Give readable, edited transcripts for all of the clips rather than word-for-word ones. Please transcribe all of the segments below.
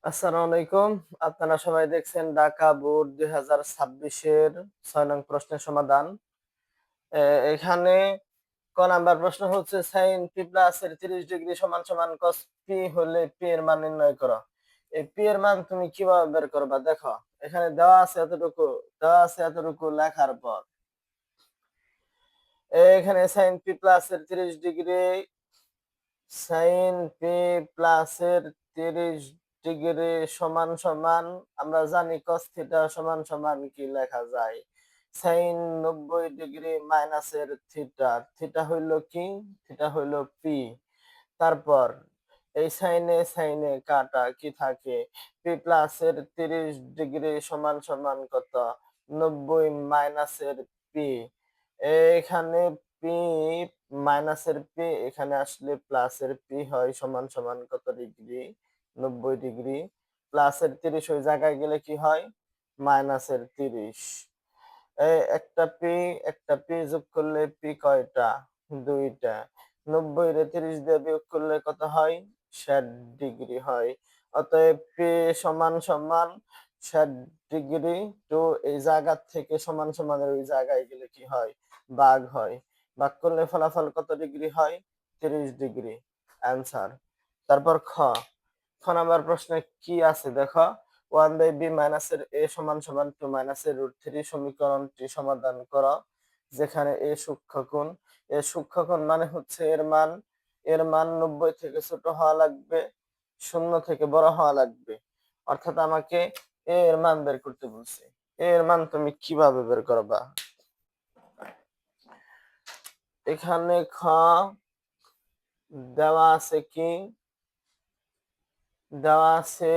আসসালামু আলাইকুম। আপনারা সবাই দেখছেন ঢাকা বোর্ড 2026-এর 6 নং প্রশ্নের সমাধান। এখানে ক নাম্বার প্রশ্ন হচ্ছে sin p প্লাস এর 30 ডিগ্রি সমান সমান cos p হলে p এর মান নির্ণয় করো। এই p এর মান তুমি কিভাবে বের করবা দেখো। এখানে দেওয়া আছে এতটুকু লেখার পর এখানে sin p প্লাস এর 30 ডিগ্রি sin p প্লাস এর 30 ডিগ্রি সমান সমান আমরা জানি cos থিটা সমান সমান কি লেখা যায় sin 90 ডিগ্রি মাইনাস এর থিটা থিটা হইল কি থিটা হইল p তারপর এই সাইনে কাটা কি থাকে p প্লাস এর 30 ডিগ্রি সমান সমান কত 90 মাইনাস এর p এখানে p মাইনাসের p এখানে আসলে প্লাসের p হয় সমান সমান কত ডিগ্রি 90 ডিগ্রি প্লাসের 30 ওই জায়গায় গেলে কি হয় মাইনাসের 30 একটা p যোগ করলে p কয়টা দুইটা 90 রে 30 দিয়ে বিয়োগ করলে কত হয় 60 ডিগ্রি হয় অতএব p সমান সমান 60 ডিগ্রি তো এই জায়গা থেকে সমান সমানের ওই জায়গায় গেলে কি হয় ভাগ হয় ভাগ করলে ফলাফল কত ডিগ্রি হয় 30 ডিগ্রি অ্যানসার তারপর খ নাম্বার প্রশ্নে কি আছে দেখো 1/b মাইনাস এর a সমান সমান 2 মাইনাস এর √3 সমীকরণটি সমাধান করো যেখানে a সূক্ষ্মকোণ মানে হচ্ছে এর মান 90 থেকে ছোট হওয়া লাগবে 0 থেকে বড় হওয়া লাগবে অর্থাৎ আমাকে a এর মান বের করতে বলছে a এর মান তুমি কিভাবে বের করবা এখানে দেওয়া আছে কি দেওয়া আছে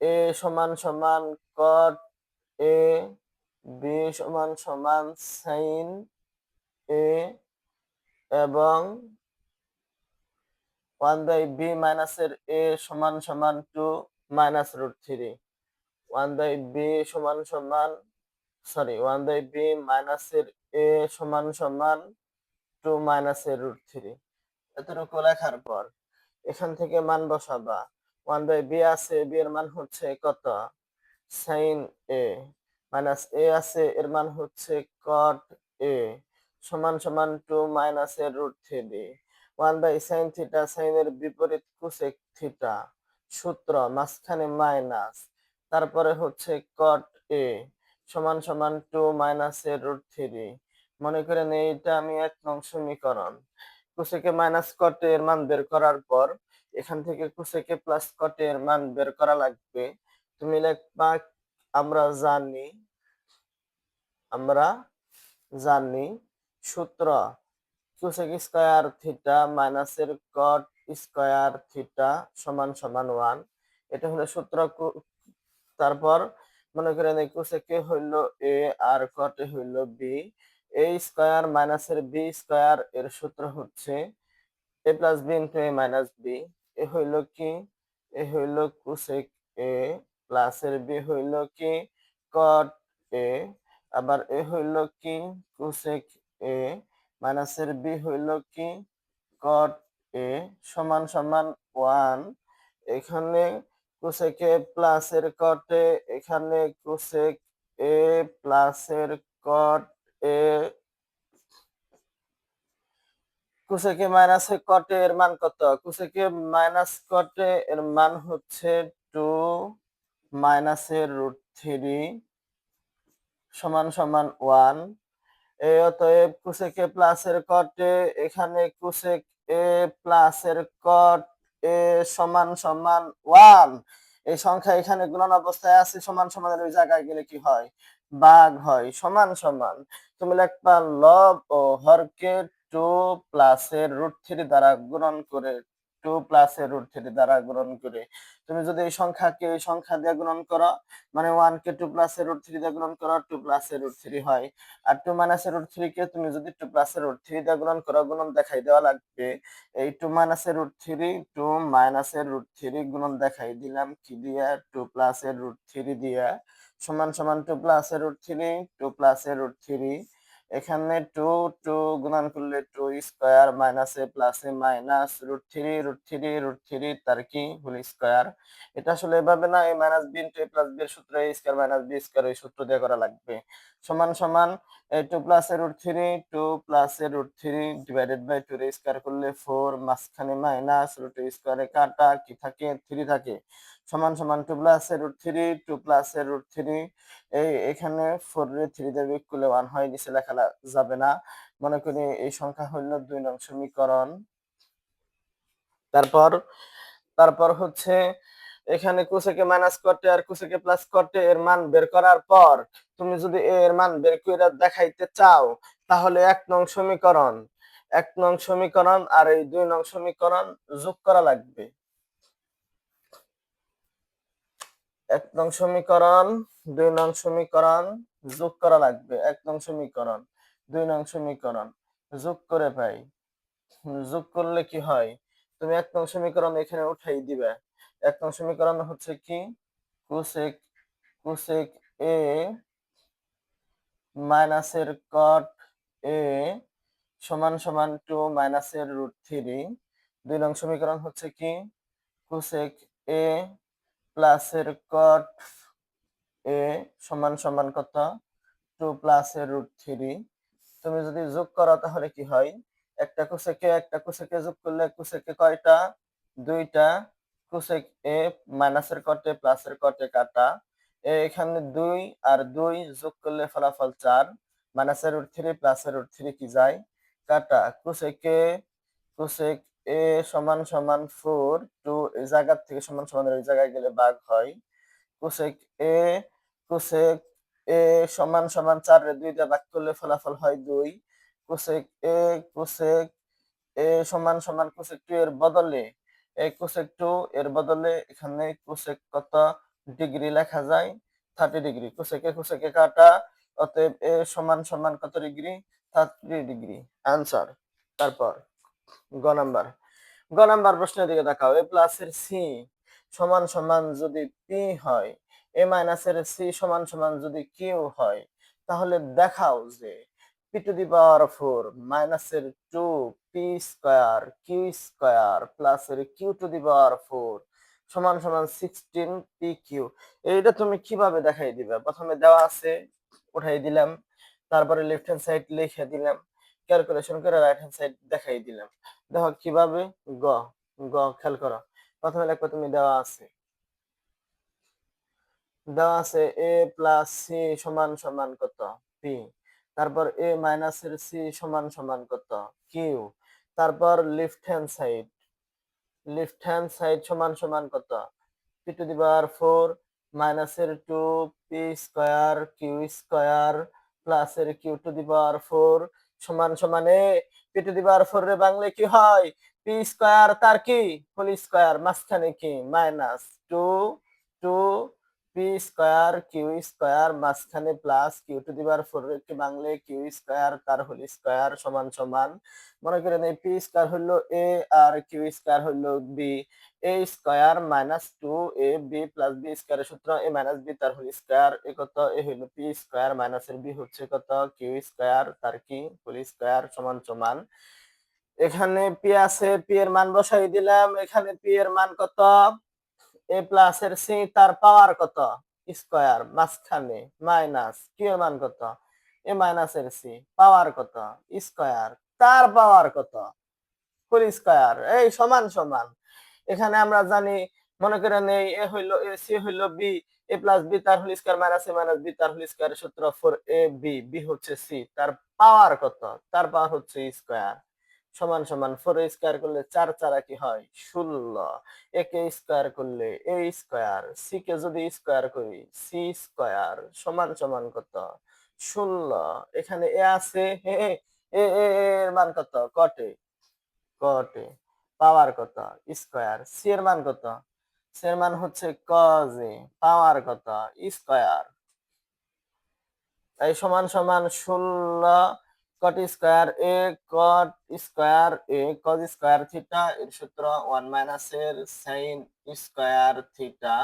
a সমান সমান cot a b সমান সমান sin a এবং 1/b মাইনাস এর a সমান সমান 2 মাইনাস √3 1/b সমান সমান 1/b মাইনাস এর a সমান সমান 2 মাইনাস এর √3 এতটুকু লেখার পর এখান থেকে মান বসাবা 1/b আছে b এর মান হচ্ছে কত sin a মাইনাস a আছে এর মান হচ্ছে cot a সমান সমান 2 মাইনাস এর √3 1/sin থিটা sin এর বিপরীত cosec থিটা সূত্র মাঝখানে মাইনাস তারপরে হচ্ছে cot a সমান সমান 2 মাইনাস এর √3 মনে করেন এইটা আমি 1 নং সমীকরণ cosec মাইনাস cot এর মান বের করার পর এখান থেকে cosec প্লাস cot এর মান বের করা লাগবে তুমি লিখবা আমরা জানি সূত্র cosec স্কয়ার থিটা মাইনাস এর cot স্কয়ার থিটা সমান সমান 1 এটা হলো সূত্র তারপর মনে করেন এই cosec হইল a আর cot হইল b a স্কয়ার মাইনাস এর b স্কয়ার এর সূত্র হচ্ছে a plus b into a minus b এ হইল কি এ হইল cosec a প্লাস এর b হইল কি cot a আবার এ হইল কি cosec a মাইনাস এর b হইল কি cot a সমান সমান 1 এখানে cosec a প্লাস এর cot a এখানে cosec a প্লাস এর cot a cosec a minus cot a এর মান কত cosec a minus cot a এর মান হচ্ছে 2 মাইনাস এর √3 সমান সমান 1 অতএব cosec a প্লাস এর cot a এখানে cosec a প্লাস এর cot a সমান সমান 1 এই সংখ্যা এখানে গুণন অবস্থায় আছে সমান সমানের ওই জায়গায় গেলে কি হয় ভাগ হয় সমান সমান তুমি লিখবা লব ও হরকে 2 প্লাস এর √3 দ্বারা গুণন করে 2 প্লাস এর √3 দ্বারা গুণন করে তুমি যদি এই সংখ্যাকে এই সংখ্যা দিয়ে গুণন করো মানে 1 কে 2 প্লাস এর √3 দিয়ে গুণন করো 2 প্লাস এর √3 হয় আর 2 মাইনাস এর √3 কে তুমি যদি 2 প্লাস এর √3 দিয়ে গুণন করো গুণন দেখাই দেওয়া লাগবে এই 2 মাইনাস এর √3 গুণন দেখাই দিলাম কি দিয়ে 2 প্লাস এর √3 দিয়ে সমান সমান 2 প্লাস এর √3 2 প্লাস এর √3 এখানে 2 2 গুণন করলে 2 স্কয়ার মাইনাস এ প্লাস এ মাইনাস √3 তার কি হোল স্কয়ার। এটা আসলে এভাবে না, a minus b into a plus b এর সূত্র a square minus b square ওই সূত্র দিয়ে করা লাগবে। সমান সমান 2 প্লাস এ √3 ডিভাইডেড বাই 2 এর স্কয়ার করলে 4 মাঝখানে মাইনাস √2 স্কয়ারে কাটা কি থাকে 3 থাকে। সমান সমান 2 প্লাস এ √3 এই এখানে 4 রে 3 দিয়ে বিয়োগ করলে 1 হয়, নিচে লেখা যাবে না। মনে করি এই সংখ্যা হইল 2 নং সমীকরণ। তারপর তারপর হচ্ছে এখানে কোসেকে মাইনাস কটে আর কোসেকে প্লাস কটে এর মান বের করার পর তুমি যদি এর মান বের করে দেখাইতে চাও তাহলে 1 নং সমীকরণ আর এই 2 নং সমীকরণ যোগ করা লাগবে। 1 নং সমীকরণ 2 নং সমীকরণ যোগ করা লাগবে। 1 নং সমীকরণ 2 নং সমীকরণ যোগ করে পাই। যোগ করলে কি হয়, তুমি 1 নং সমীকরণ এখানে উঠাই দিবে। 1 নং সমীকরণ হচ্ছে কি কোসেক কোসেক এ মাইনাসের কট এ সমান সমান 2 মাইনাসের √3। 2 নং সমীকরণ হচ্ছে কি কোসেক এ প্লাসের কট এ সমান সমান কত 2 প্লাসের √3। তুমি যদি যোগ করো তাহলে কি হয়, একটা কোসেকে যোগ করলে কোসেকে কয়টা দুইটা, কোসেক এ মাইনাসের কটে প্লাসের কটে কাটা এখানে 2 আর 2 যোগ করলে ফলাফল 4 মাইনাসের √3 প্লাসের √3 কি যায় কাটা কোসেক এ সমান সমান 4 2 এই জায়গা থেকে সমান সমান ওই জায়গায় গেলে ভাগ হয়। কোসেক এ কোসেক এ সমান সমান 4 রে 2 দিয়ে ভাগ করলে ফলাফল হয় 2। কোসেক এ কোসেক এ সমান সমান কোসেক 2 এর বদলে এই কোসেক 2 এর বদলে এখানে কোসেক কত ডিগ্রি লেখা যায় 30 ডিগ্রি। কোসেকে কাটা, অতএব এ সমান সমান কত ডিগ্রি 30 ডিগ্রি आंसर। তারপর গ নাম্বার প্রশ্নের দিকে তাকাও। a প্লাস এর c সমান সমান যদি p হয়, a মাইনাস এর c সমান সমান যদি q হয়, তাহলে দেখাও যে p two the power 4 minus এর 2 p square q square plus এর q টু দি পাওয়ার 4 সমান সমান 16 pq। এইটা তুমি কিভাবে দেখাই দিবে? প্রথমে দেওয়া আছে উঠাই দিলাম, তারপরে লেফট হ্যান্ড সাইড লিখে দিলাম, ক্যালকুলেশন করে রাইট হ্যান্ড সাইড দেখাই দিলাম। দেখো কিভাবে। গ গ খেয়াল করো, প্রথমে লিখবে তুমি দেওয়া আছে এ প্লাস সি সমান সমান কত পি, তারপর এ মাইনাস এর সি সমান সমান কত কিউ, তারপর লেফট হ্যান্ড সাইড সমান সমান কত P to the power 4 minus এর 2 P square Q square plus এর কিউ টু দি পাওয়ার 4 সমান সমান A P to the power 4 রে বাংলা কি হয় পি স্কয়ার তার কি হোল স্কয়ার মাঝখানে কি minus 2 2 P square Q square মাঝখানে plus Q to the power 4 রে কি বাংলা কিউ স্কয়ার তার হোল স্কয়ার সমান সমান মনে করেন এই পি স্কয়ার হলো এ আর কিউ স্কয়ার হলো B, A square minus 2ab plus B স্কয়ারের সূত্র এ মাইনাস বি তার হোল স্কয়ার এ কত এ হলো পি স্কয়ার মাইনাস এর বি হচ্ছে কত কিউ স্কয়ার তার কি হোল স্কয়ার সমান সমান এখানে পি আছে পি এর মান বসাই দিলাম, এখানে পি এর মান কত এ প্লাস এর সি তার পাওয়ার কত স্কয়ার মাঝখানে মাইনাস কিউ এর মান কত এ মাইনাস এর সি পাওয়ার কত স্কয়ার তার পাওয়ার কত হোল স্কয়ার এই সমান সমান। এখানে আমরা জানি মনে করেন এই এ হইলো এ সি হইলো বি এ প্লাস বি তার হোল স্কয়ার মাইনাস এ মাইনাস বি তার হোল স্কয়ারের সূত্র 4ab বি হচ্ছে সি তার পাওয়ার কত তার পাওয়ার হচ্ছে স্কয়ার সমান সমান 4 স্কয়ার করলে 4 4 কি হয় 16, এ কে স্কয়ার করলে এ স্কয়ার সি কে যদি স্কয়ার করি সি স্কয়ার সমান সমান কত 16। এখানে এ আছে এর মান কত কটে পাওয়ার কত স্কয়ার, সি এর মান কত সি এর মান হচ্ছে কজ এ পাওয়ার কত স্কয়ার এই সমান সমান 16 কট স্কয়ার এ কট স্কয়ার এ কজ স্কয়ার থিটা এর সূত্র 1 মাইনাস এর সাইন স্কয়ার থিটা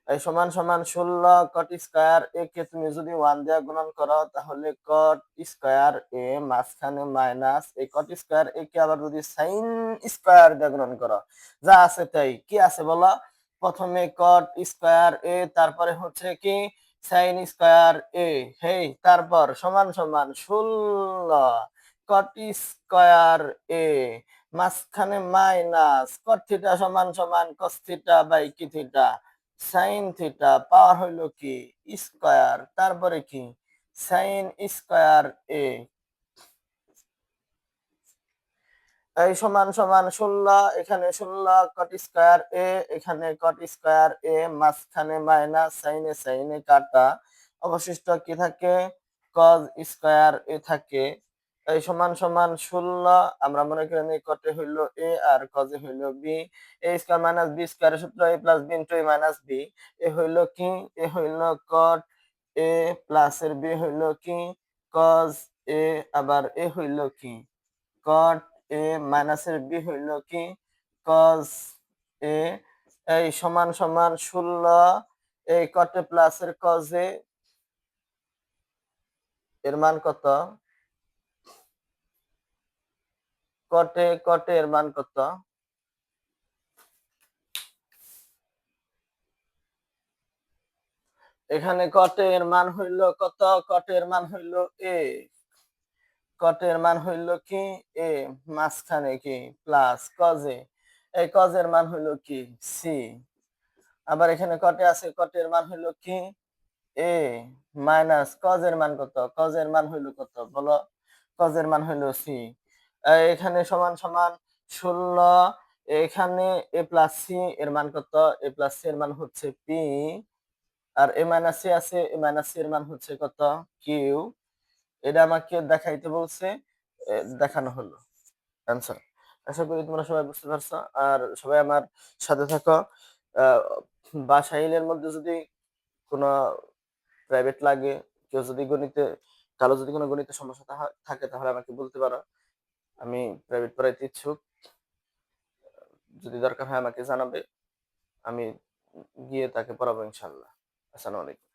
এই সমান সমান 16 কট স্কয়ার এ কে তুমি যদি 1 দিয়ে গুণন করো তাহলে কট স্কয়ার এ মাঝখানে মাইনাস এই কট স্কয়ার এ কে আবার যদি সাইন স্কয়ার দিয়ে গুণন করো যা আছে তাই কি আছে বলো প্রথমে কট স্কয়ার এ তারপরে হচ্ছে কি সাইন স্কয়ার এ হেই তারপর সমান সমান 16 কট স্কয়ার এ মাঝখানে মাইনাস কট থিটা সমান সমান কস থিটা বাই কি থিটা সাইন থিটা পাওয়ার হইল কি স্কয়ার তারপরে কি সাইন স্কয়ার এ এই সমান সমান 16 এখানে 16 কট স্কয়ার এ এখানে কট স্কয়ার এ মাঝখানে মাইনাস সাইনে সাইনে কাটা অবশিষ্ট কি থাকে কজ স্কয়ার এ থাকে এই সমান সমান 16 আমরা মনে করি এই কটে হইল এ আর কজে হইল B A square minus B square সূত্র এ plus B into a minus B A হইল কি এ হইল কট এ প্লাস এর বি হইল কি কজ এ আবার এ হইল কি কট এ মাইনাসের বি হইল কি কজ এ এই সমান সমান 16 এই কটে প্লাসের কজে এর মান কত কটে কটে এর মান কত এখানে কটে এর মান হইল কত কটের মান হইল এ কটের মান হইল কি এ মাঝখানে কি প্লাস কজে এই কজের মান হইল কি সি আবার এখানে কটে আছে কটের মান হইল কি এ মাইনাস কজের মান কত কজের মান হইল কত বলো কজের মান হইল সি এখানে সমান সমান 16 এখানে এ প্লাস সি এর মান কত এ প্লাস সি এর মান হচ্ছে পি আর এ মাইনাস সি আছে এ মাইনাস সি এর মান হচ্ছে কত কিউ এটা আমাকে দেখাইতে বলছে দেখানো হলো অ্যান্সার আশা করি তোমরা সবাই বুঝতে পারছো আর সবাই আমার সাথে থাকো বা সাহিলের মধ্যে যদি কোনো প্রাইভেট লাগে কেউ যদি গণিতে কারো যদি কোনো গণিতের সমস্যা থাকে তাহলে আমাকে বলতে পারো আমি প্রাইভেট পড়াইতে ইচ্ছুক যদি দরকার হয় আমাকে জানাবে আমি গিয়ে তাকে পড়াবো ইনশাল্লাহ আসসালামু আলাইকুম